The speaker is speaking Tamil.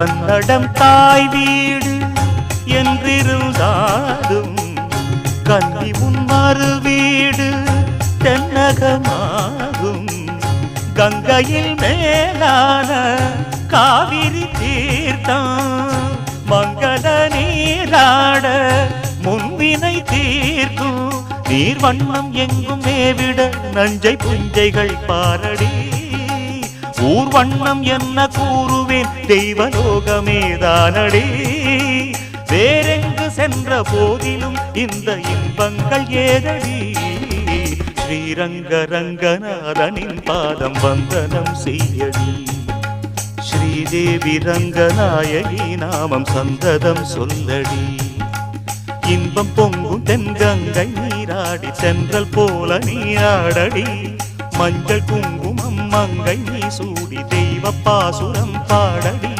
கன்னடம் தாய் வீடு என்றிருந்தாலும் கன்னி உன் மறு வீடு தென்னகமாகும். கங்கையில் மேலான காவிரி தீர்த்தம் மங்கள நீராட முன்வினை தீர்க்கும். நீர் வண்ணம் எங்கும் மேவிட நஞ்சை புஞ்சைகள் பாரடி. ஊர் வண்ணம் என்ன கூறுவேன் தெய்வலோகமேதானடி. வேறெங்கு சென்ற போதிலும் இந்த இன்பங்கள் ஏதடி. ஸ்ரீரங்க ரங்கநாதனின் பாதம் வந்தனம் செய்யடி. ஸ்ரீதேவி ரங்கநாயகி நாமம் சந்ததம் சொல்லடி. இன்பம் பொங்கும் தென்கங்கை நீராடி சென்றல் போல நீராடடி. மஞ்சள் குங்குமம் மங்கை நீ சூடி தெய்வ பாசுரம் பாடடி.